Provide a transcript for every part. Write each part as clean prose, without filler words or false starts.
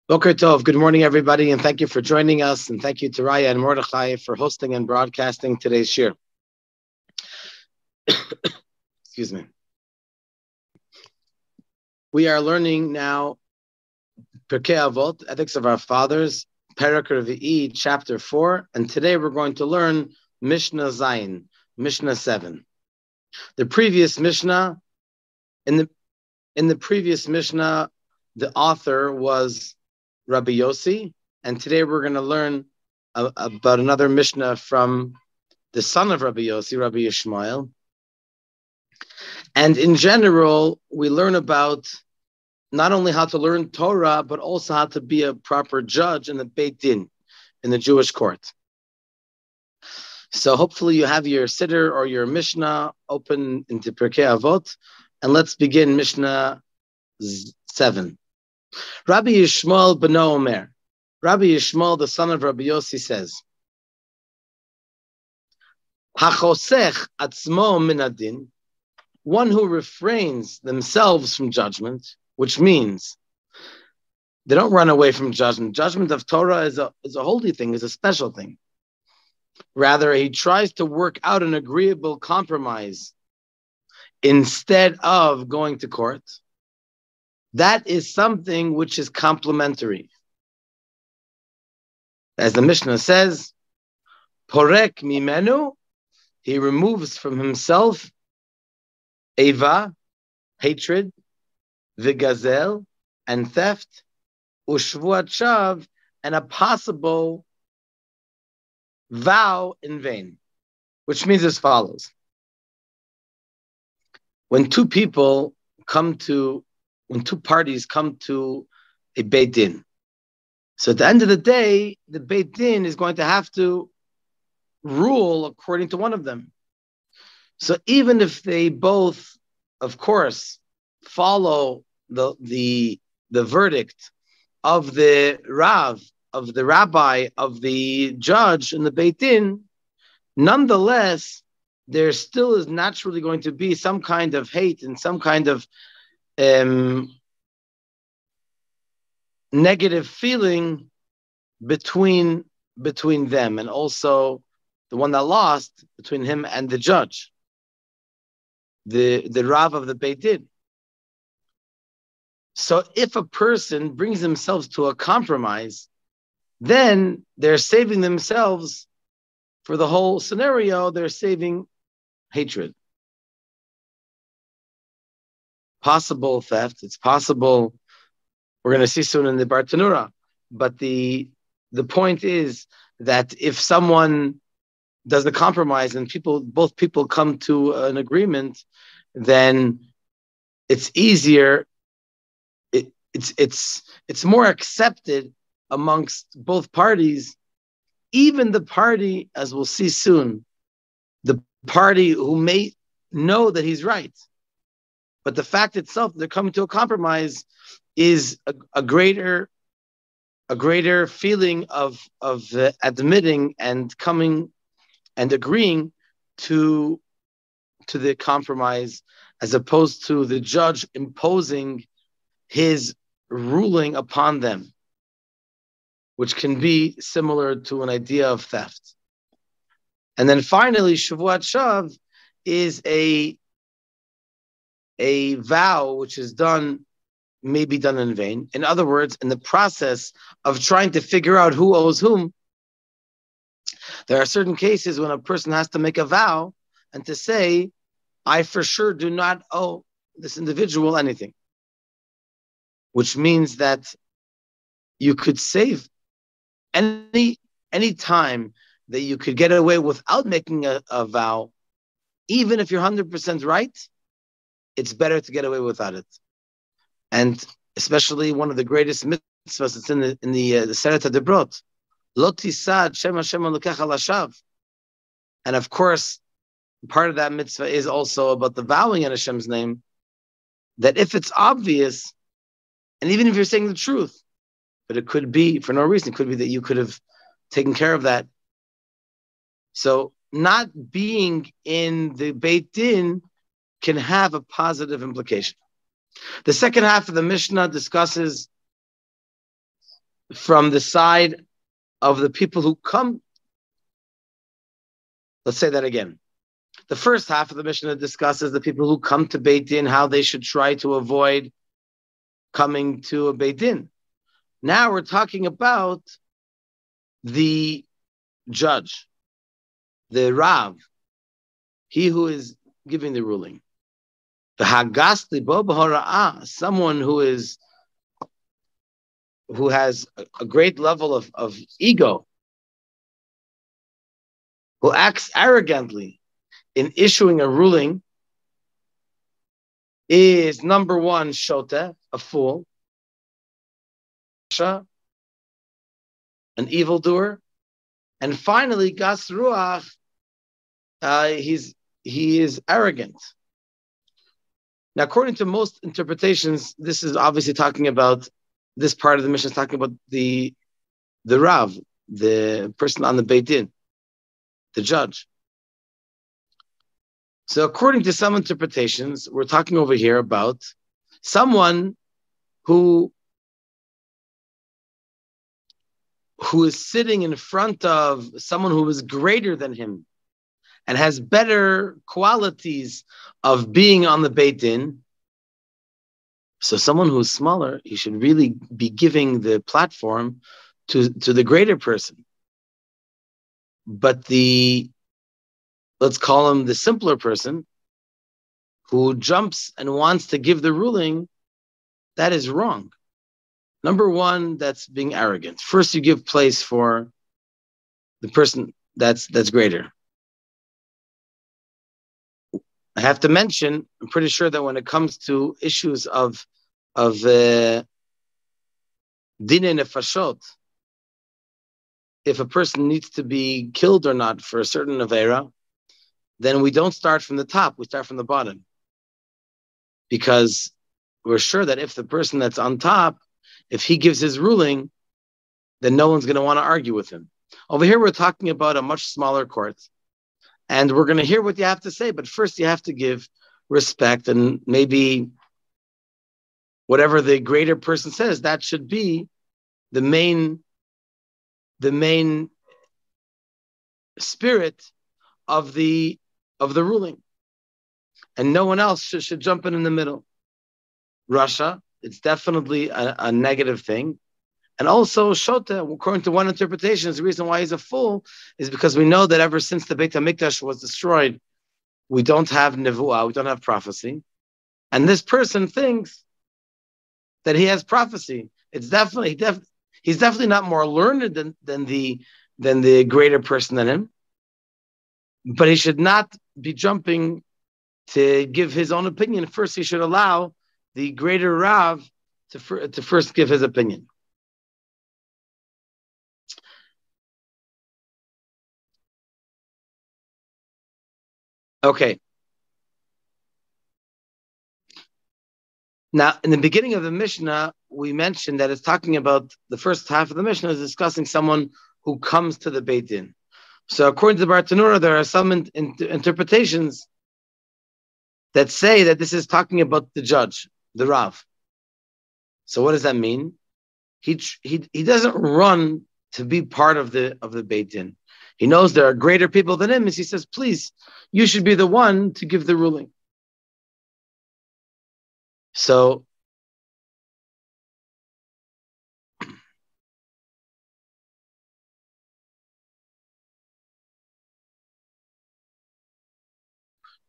Boker Tov, good morning, everybody, and thank you for joining us, and thank you to Raya and Mordechai for hosting and broadcasting today's shir. Excuse me. We are learning now Pirkei Avot, Ethics of Our Fathers, Pirkei Avot, Chapter 4, and today we're going to learn Mishna7, Mishna7. The previous Mishnah, in the previous Mishnah, the author was Rabbi Yossi, and today we're going to learn about another Mishnah from the son of Rabbi Yossi, Rabbi Yisroel. And in general, we learn about not only how to learn Torah, but also how to be a proper judge in the Beit Din, in the Jewish court. So hopefully you have your Siddur or your Mishnah open into Pirkei Avot, and let's begin Mishnah 7. Rabbi Yisroel b'no Omer. Rabbi Yisroel, the son of Rabbi Yossi, says, Hachosech atzmo min adin, one who refrains themselves from judgment, which means they don't run away from judgment. Judgment of Torah is a holy thing, is a special thing. Rather, he tries to work out an agreeable compromise instead of going to court. That is something which is complementary. As the Mishnah says, Porek mimenu, he removes from himself Eva, hatred, Vigazel, and theft, Ushvuat shav, and a possible vow in vain, which means as follows. When two parties come to a Beit Din, so at the end of the day, the Beit Din is going to have to rule according to one of them. So even if they both, of course, follow the verdict of the Rav, of the rabbi, of the judge in the Beit Din, nonetheless, there still is naturally going to be some kind of hate and some kind of negative feeling between them, and also the one that lost, between him and the judge, the Rav of the Beit Din. So if a person brings themselves to a compromise, then they're saving themselves for the whole scenario. They're saving hatred. Possible theft. It's possible. We're going to see soon in the Bartanura. But the point is that if someone does a compromise and both people come to an agreement, then it's easier. It's more accepted amongst both parties, even the party, as we'll see soon, the party who may know that he's right. But the fact itself, they're coming to a compromise, is a greater feeling of admitting and coming and agreeing to the compromise, as opposed to the judge imposing his ruling upon them, which can be similar to an idea of theft. And then finally, Shavuot Shav is a vow which is may be done in vain. In other words, in the process of trying to figure out who owes whom, there are certain cases when a person has to make a vow and to say, I for sure do not owe this individual anything. Which means that you could save any time that you could get away without making a vow, even if you're 100% right, it's better to get away without it. And especially one of the greatest mitzvahs, it's in the Seret HaDebrot, Lo tisad Shem Hashem Elokecha lashav. And of course, part of that mitzvah is also about the vowing in Hashem's name, that if it's obvious, and even if you're saying the truth, but it could be for no reason, it could be that you could have taken care of that. So not being in the Beit Din can have a positive implication. The second half of the Mishnah discusses from the side of the people who come. Let's say that again. The first half of the Mishnah discusses the people who come to Beit Din, how they should try to avoid coming to a Beit Din. Now we're talking about the judge, the Rav, he who is giving the ruling. The Hagasti Bo B'Hora'ah, someone who has a great level of ego, who acts arrogantly in issuing a ruling, is number one, Shoteh, a fool, an evildoer, and finally, Gas Ruach, he is arrogant. Now, according to most interpretations, this is obviously talking about, this part of the Mishnah is talking about the Rav, the person on the Beit Din, the judge. So according to some interpretations, we're talking over here about someone who is sitting in front of someone who is greater than him and has better qualities of being on the Beit Din. So someone who's smaller, he should really be giving the platform to the greater person. But let's call him the simpler person, who jumps and wants to give the ruling, that is wrong. Number one, that's being arrogant. First, you give place for the person that's greater. I have to mention, I'm pretty sure that when it comes to issues of dinei nefashot, if a person needs to be killed or not for a certain avera, then we don't start from the top, we start from the bottom. Because we're sure that if the person that's on top, if he gives his ruling, then no one's going to want to argue with him. Over here, we're talking about a much smaller court. And we're going to hear what you have to say, but first you have to give respect, and maybe whatever the greater person says, that should be the main spirit of the ruling. And no one else should jump in the middle. Russia, it's definitely a negative thing. And also, Shota, according to one interpretation, the reason why he's a fool is because we know that ever since the Beit HaMikdash was destroyed, we don't have nevuah, we don't have prophecy. And this person thinks that he has prophecy. It's he's definitely not more learned than the greater person than him. But he should not be jumping to give his own opinion. First, he should allow the greater Rav to first give his opinion. Okay. Now, in the beginning of the Mishnah, we mentioned that it's talking about the first half of the Mishnah is discussing someone who comes to the Beit Din. So according to the Bartanura, there are some interpretations that say that this is talking about the judge, the Rav. So what does that mean? He doesn't run to be part of the Beit Din. He knows there are greater people than him, and he says, please, you should be the one to give the ruling. So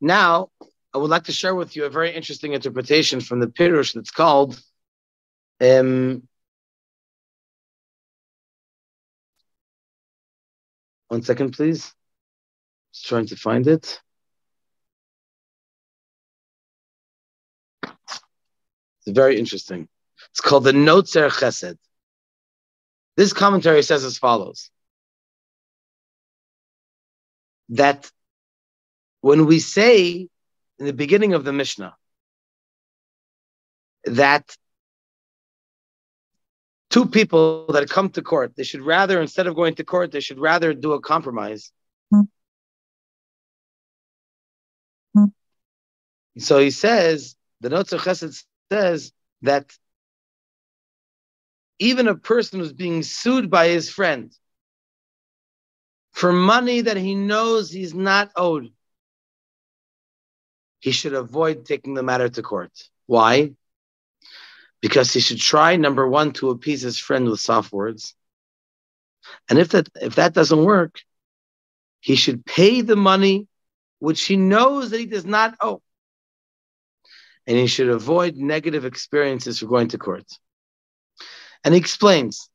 now I would like to share with you a very interesting interpretation from the Pirush that's called one second, please. Just trying to find it. It's very interesting. It's called the Notzer Chesed. This commentary says as follows: that when we say in the beginning of the Mishnah that two people that come to court, they should rather, instead of going to court, they should rather do a compromise. So he says, the Notzer Chesed says that even a person who's being sued by his friend for money that he knows he's not owed, he should avoid taking the matter to court. Why? Because he should try, number one, to appease his friend with soft words. And if that doesn't work, he should pay the money which he knows that he does not owe. And he should avoid negative experiences for going to court. And he explains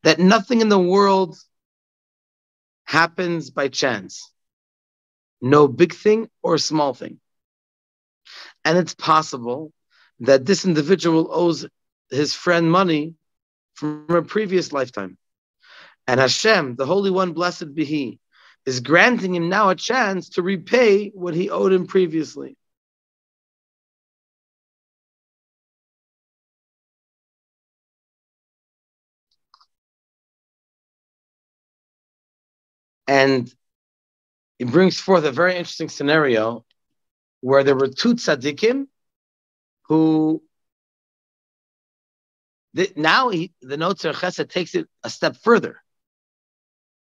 that nothing in the world happens by chance. No big thing or small thing. And it's possible that this individual owes his friend money from a previous lifetime. And Hashem, the Holy One, blessed be He, is granting him now a chance to repay what he owed him previously. And it brings forth a very interesting scenario where there were two tzaddikim who, the Notzer Chesed takes it a step further.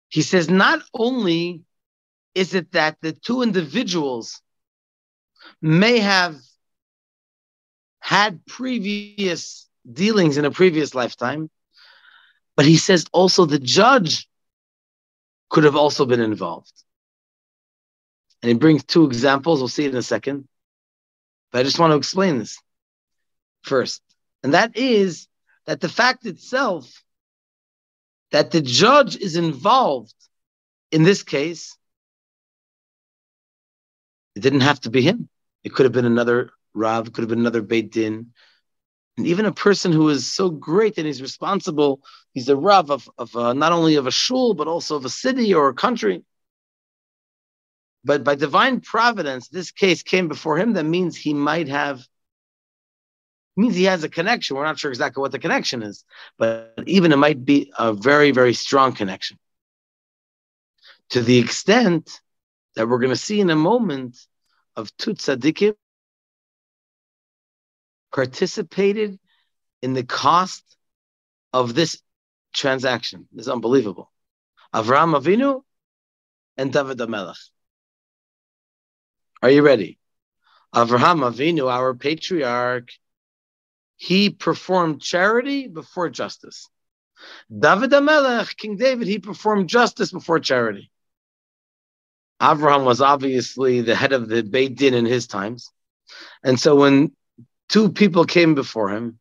He says, not only is it that the two individuals may have had previous dealings in a previous lifetime, but he says also the judge could have also been involved. And he brings two examples. We'll see it in a second. But I just want to explain this first. And that is that the fact itself that the judge is involved in this case, it didn't have to be him. It could have been another Rav, it could have been another Beit Din. And even a person who is so great and he's responsible, he's a Rav of not only of a shul, but also of a city or a country. But by divine providence, this case came before him. That means he has a connection. We're not sure exactly what the connection is, but even it might be a very, very strong connection. To the extent that we're going to see in a moment of two tzaddikim participated in the cost of this transaction. This is unbelievable. Avraham Avinu and David HaMelech. Are you ready? Avraham Avinu, our patriarch, he performed charity before justice. David HaMelech, King David, he performed justice before charity. Avraham was obviously the head of the Beit Din in his times. And so when two people came before him,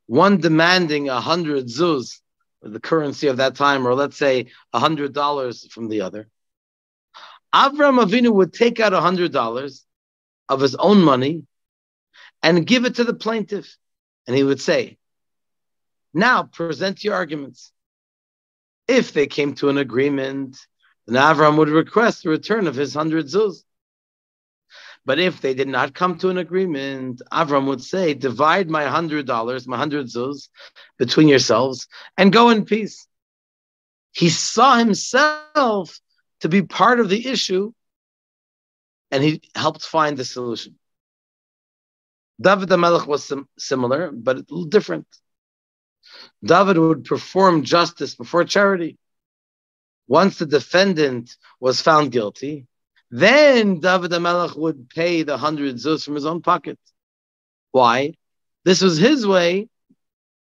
one demanding 100 zuz, the currency of that time, or let's say $100 from the other, Avraham Avinu would take out $100 of his own money and give it to the plaintiff. And he would say, now present your arguments. If they came to an agreement, then Avraham would request the return of his 100 zuz. But if they did not come to an agreement, Avraham would say, divide my $100, my 100 zuz, between yourselves and go in peace. He saw himself to be part of the issue, and he helped find the solution. David HaMelech was similar, but a little different. David would perform justice before charity. Once the defendant was found guilty, then David HaMelech would pay the 100 zuz from his own pocket. Why? This was his way,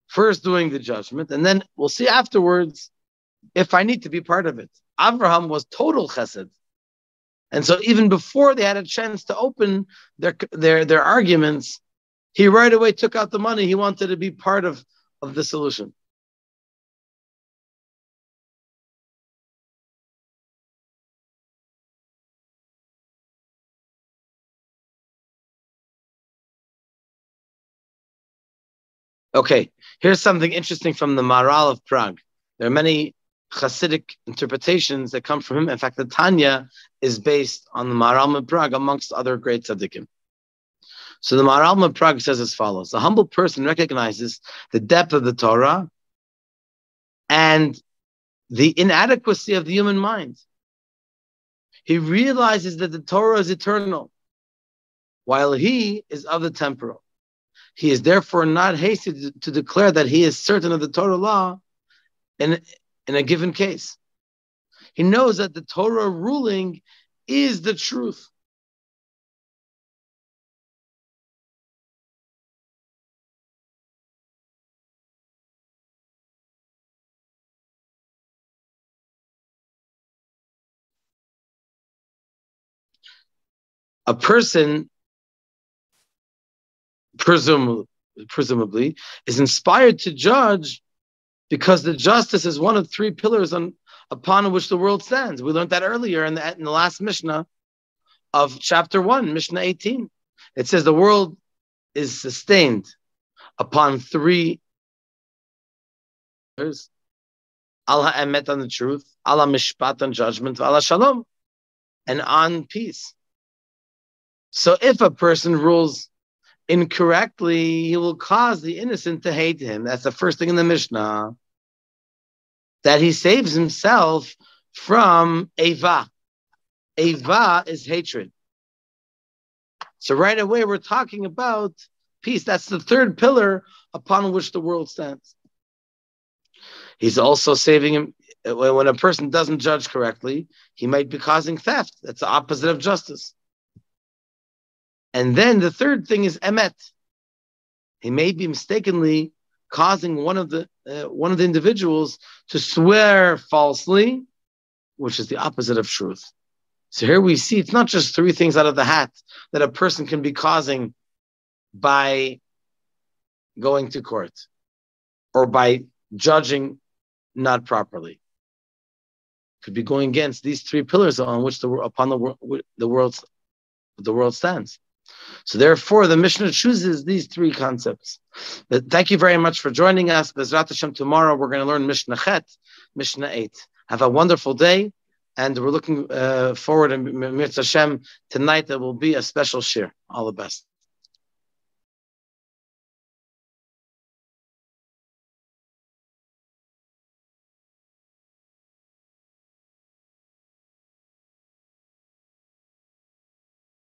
first doing the judgment, and then we'll see afterwards if I need to be part of it. Avraham was total chesed. And so even before they had a chance to open their arguments, he right away took out the money. He wanted to be part of the solution. Okay, here's something interesting from the Maharal of Prague. There are many Hasidic interpretations that come from him. In fact, the Tanya is based on the Maharal of Prague, amongst other great tzaddikim. So the Maharal of Prague says as follows: a humble person recognizes the depth of the Torah and the inadequacy of the human mind. He realizes that the Torah is eternal, while he is of the temporal. He is therefore not hasty to declare that he is certain of the Torah law in a given case. He knows that the Torah ruling is the truth. A person, presumably, is inspired to judge because the justice is one of three pillars upon which the world stands. We learned that earlier in the last Mishnah of chapter 1, Mishnah 18. It says the world is sustained upon three pillars: Al ha'emet, on the truth; Al ha'mishpat, on judgment; Al ha'shalom, and on peace. So if a person rules incorrectly, he will cause the innocent to hate him. That's the first thing in the Mishnah. That he saves himself from Eva. Eva is hatred. So right away we're talking about peace. That's the third pillar upon which the world stands. He's also saving him. When a person doesn't judge correctly, he might be causing theft. That's the opposite of justice. And then the third thing is emet. He may be mistakenly causing one of the individuals to swear falsely, which is the opposite of truth. So here we see it's not just three things out of the hat that a person can be causing by going to court or by judging not properly. Could be going against these three pillars on which the world stands. So therefore, the Mishnah chooses these three concepts. But thank you very much for joining us. Bezrat Hashem, tomorrow we're going to learn Mishna7, Mishnah 8. Have a wonderful day, and we're looking forward to Mirz Hashem. Tonight there will be a special shir. All the best.